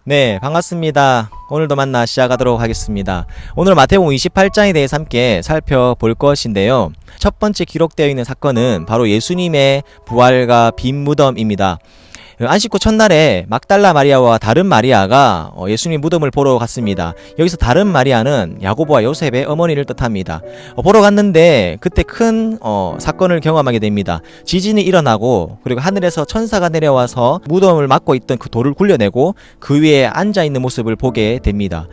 네, 반갑습니다. 오늘도 만나 시작하도록 하겠습니다. 오늘 마태복음 28장에 대해서 함께 살펴볼 것인데요. 첫 번째 기록되어 있는 사건은 바로 예수님의 부활과 빈 무덤입니다. 안식구 첫날에 막달라 마리아와 다른 마리아가 예수님 무덤을 보러 갔습니다. 여기서 다른 마리아는 야고보와 요셉의 어머니를 뜻합니다. 보러 갔는데 그때 큰 사건을 경험하게 됩니다. 지진이 일어나고 그리고 하늘에서 천사가 내려와서 무덤을 막고 있던 그 돌을 굴려내고 그 위에 앉아있는 모습을 보게 됩니다.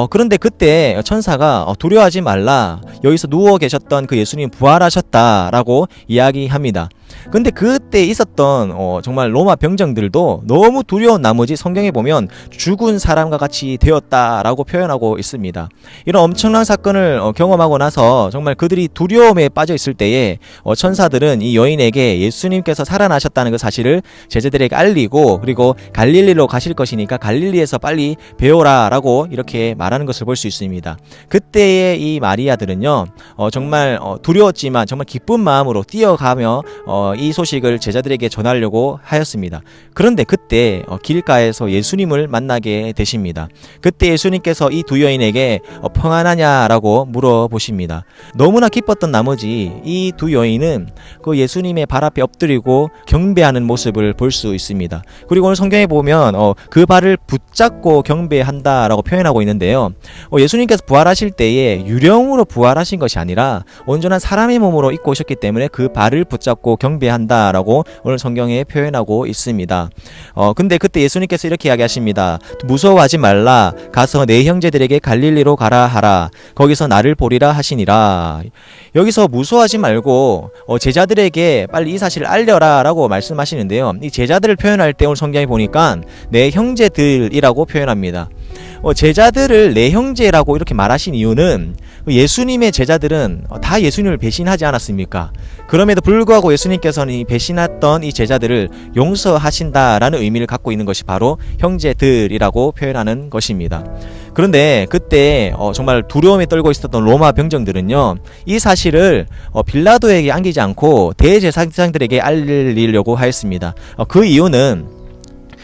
그런데 그때 천사가 두려워하지 말라, 여기서 누워 계셨던 그 예수님 부활하셨다라고 이야기합니다. 근데 그때 있었던 정말 로마 병정들도 너무 두려운 나머지 성경에 보면 죽은 사람과 같이 되었다라고 표현하고 있습니다. 이런 엄청난 사건을 경험하고 나서 정말 그들이 두려움에 빠져 있을 때에 천사들은 이 여인에게 예수님께서 살아나셨다는 그 사실을 제자들에게 알리고, 그리고 갈릴리로 가실 것이니까 갈릴리에서 빨리 배우라라고 이렇게 말하는 것을 볼 수 있습니다. 그때의 이 마리아들은요, 정말 두려웠지만 정말 기쁜 마음으로 뛰어가며 이 소식을 제자들에게 전하려고 하였습니다. 그런데 그때 길가에서 예수님을 만나게 되십니다. 그때 예수님께서 이 두 여인에게 평안하냐라고 물어보십니다. 너무나 기뻤던 나머지 이 두 여인은 그 예수님의 발 앞에 엎드리고 경배하는 모습을 볼 수 있습니다. 그리고 오늘 성경에 보면 그 발을 붙잡고 경배한다라고 표현하고 있는데요. 예수님께서 부활하실 때에 유령으로 부활하신 것이 아니라 온전한 사람의 몸으로 입고 오셨기 때문에 그 발을 붙잡고 경배한다라고 오늘 성경에 표현하고 있습니다. 근데 그때 예수님께서 이렇게 이야기하십니다. 무서워하지 말라, 가서 내 형제들에게 갈릴리로 가라 하라, 거기서 나를 보리라 하시니라. 여기서 무서워하지 말고 제자들에게 빨리 이 사실을 알려라 라고 말씀하시는데요. 이 제자들을 표현할 때 오늘 성경에 보니까 내 형제들이라고 표현합니다. 제자들을 내 형제라고 이렇게 말하신 이유는 예수님의 제자들은 다 예수님을 배신하지 않았습니까? 그럼에도 불구하고 예수님께서는 배신했던 이 제자들을 용서하신다라는 의미를 갖고 있는 것이 바로 형제들이라고 표현하는 것입니다. 그런데 그때 정말 두려움에 떨고 있었던 로마 병정들은요, 이 사실을 빌라도에게 안기지 않고 대제사장들에게 알리려고 하였습니다. 그 이유는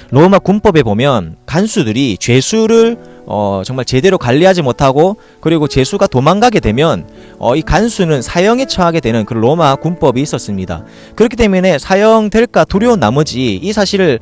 로마 군법에 보면 간수들이 죄수를 정말 제대로 관리하지 못하고, 그리고 죄수가 도망가게 되면 이 간수는 사형에 처하게 되는 그런 로마 군법이 있었습니다. 그렇기 때문에 사형될까 두려운 나머지 이 사실을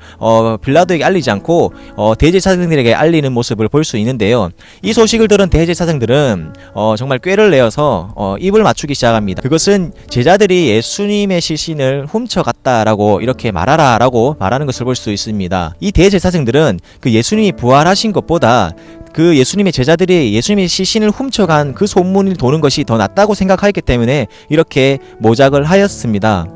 빌라도에게 알리지 않고 대제사장들에게 알리는 모습을 볼 수 있는데요. 이 소식을 들은 대제사장들은 정말 꾀를 내어서 입을 맞추기 시작합니다. 그것은 제자들이 예수님의 시신을 훔쳐갔다라고 이렇게 말하라라고 말하는 것을 볼 수 있습니다. 이 대제사장들은 그 예수님이 부활하신 것보다 그 예수님의 제자들이 예수님의 시신을 훔쳐간 그 소문이 도는 것이 더 낫다고 생각하였기 때문에 이렇게 모작을 하였습니다.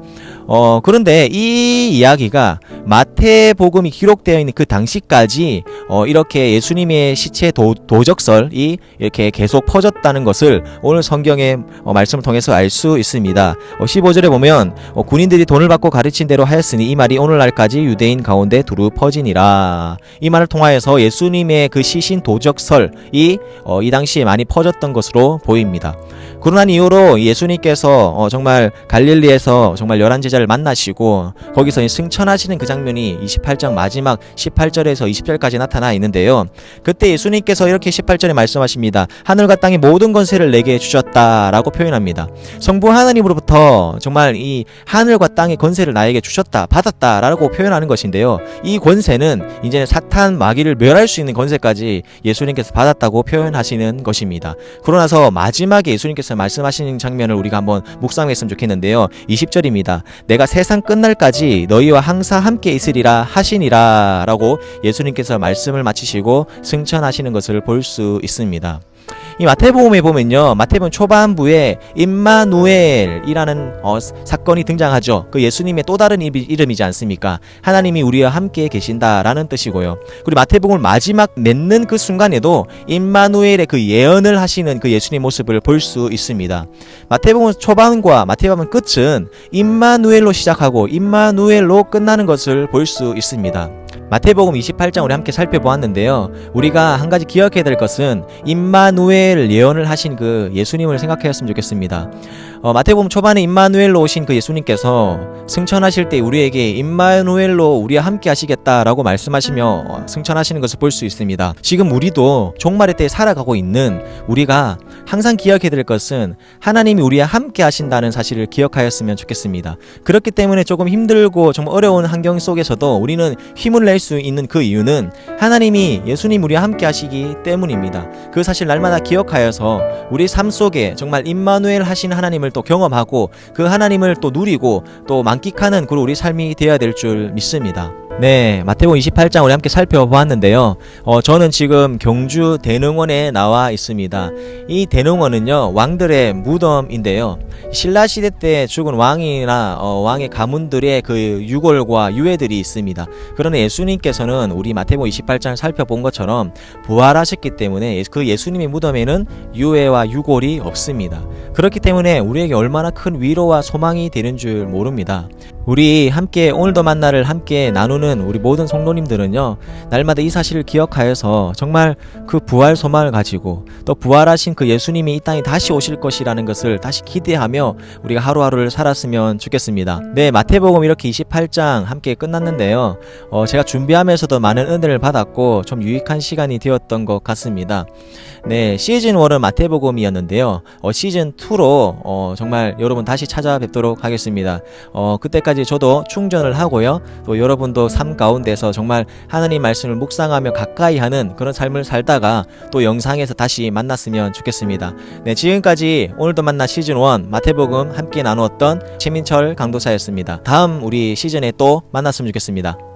그런데 이 이야기가 마태복음이 기록되어 있는 그 당시까지 이렇게 예수님의 시체 도적설이 이렇게 계속 퍼졌다는 것을 오늘 성경의 말씀을 통해서 알 수 있습니다. 15절에 보면 군인들이 돈을 받고 가르친 대로 하였으니 이 말이 오늘날까지 유대인 가운데 두루 퍼지니라. 이 말을 통하여서 예수님의 그 시신 도적설이 이 당시에 많이 퍼졌던 것으로 보입니다. 그러난 이후로 예수님께서 정말 갈릴리에서 정말 11제자를 만나시고 거기서 승천하시는 그 장면이 28장 마지막 18절에서 20절까지 나타나 있는데요. 그때 예수님께서 이렇게 18절에 말씀하십니다. 하늘과 땅의 모든 권세를 내게 주셨다라고 표현합니다. 성부 하나님으로부터 정말 이 하늘과 땅의 권세를 나에게 주셨다, 받았다라고 표현하는 것인데요. 이 권세는 이제 사탄 마귀를 멸할 수 있는 권세까지 예수님께서 받았다고 표현하시는 것입니다. 그러고 나서 마지막에 예수님께서 말씀하시는 장면을 우리가 한번 묵상했으면 좋겠는데요. 20절입니다. 내가 세상 끝날까지 너희와 항상 함께 있으리라 하시니라 라고 예수님께서 말씀을 마치시고 승천하시는 것을 볼 수 있습니다. 이 마태복음에 보면요, 마태복음 초반부에 임마누엘이라는 사건이 등장하죠. 그 예수님의 또 다른 이름이지 않습니까? 하나님이 우리와 함께 계신다라는 뜻이고요. 그리고 마태복음을 마지막 맺는 그 순간에도 임마누엘의 그 예언을 하시는 그 예수님 모습을 볼 수 있습니다. 마태복음 초반과 마태복음 끝은 임마누엘로 시작하고 임마누엘로 끝나는 것을 볼 수 있습니다. 마태복음 28장 우리 함께 살펴보았는데요. 우리가 한 가지 기억해야 될 것은 임마누엘 예언을 하신 그 예수님을 생각하였으면 좋겠습니다. 마태복음 초반에 임마누엘로 오신 그 예수님께서 승천하실 때 우리에게 임마누엘로 우리와 함께 하시겠다라고 말씀하시며 승천하시는 것을 볼 수 있습니다. 지금 우리도 종말의 때에 살아가고 있는 우리가 항상 기억해야 될 것은 하나님이 우리와 함께 하신다는 사실을 기억하였으면 좋겠습니다. 그렇기 때문에 조금 힘들고 좀 어려운 환경 속에서도 우리는 힘을 낼 수 있는 그 이유는 하나님이 예수님 우리와 함께 하시기 때문입니다. 그 사실 날마다 기억하여서 우리 삶 속에 정말 임마누엘 하신 하나님을 또 경험하고 그 하나님을 또 누리고 또 만끽하는 그런 우리 삶이 되어야 될 줄 믿습니다. 네, 마태복음 28장 우리 함께 살펴보았는데요. 저는 지금 경주 대능원에 나와 있습니다. 이 대능원은요, 왕들의 무덤인데요. 신라시대 때 죽은 왕이나 왕의 가문들의 그 유골과 유해들이 있습니다. 그러나 예수님께서는 우리 마태복음 28장을 살펴본 것처럼 부활하셨기 때문에 그 예수님의 무덤에는 유해와 유골이 없습니다. 그렇기 때문에 우리에게 얼마나 큰 위로와 소망이 되는 줄 모릅니다. 우리 함께 오늘도 만나를 함께 나누는 우리 모든 성도님들은요, 날마다 이 사실을 기억하여서 정말 그 부활 소망을 가지고 또 부활하신 그 예수님이 이 땅에 다시 오실 것이라는 것을 다시 기대하며 우리가 하루하루를 살았으면 좋겠습니다. 네, 마태복음 이렇게 28장 함께 끝났는데요. 제가 준비하면서도 많은 은혜를 받았고 좀 유익한 시간이 되었던 것 같습니다. 네, 시즌 1은 마태복음이었는데요. 시즌 2로 정말 여러분 다시 찾아뵙도록 하겠습니다. 그때까지 저도 충전을 하고요. 또 여러분도 삶 가운데서 정말 하나님 말씀을 묵상하며 가까이 하는 그런 삶을 살다가 또 영상에서 다시 만났으면 좋겠습니다. 네, 지금까지 오늘도 만나 시즌 1 마태복음 함께 나누었던 최민철 강도사였습니다. 다음 우리 시즌에 또 만났으면 좋겠습니다.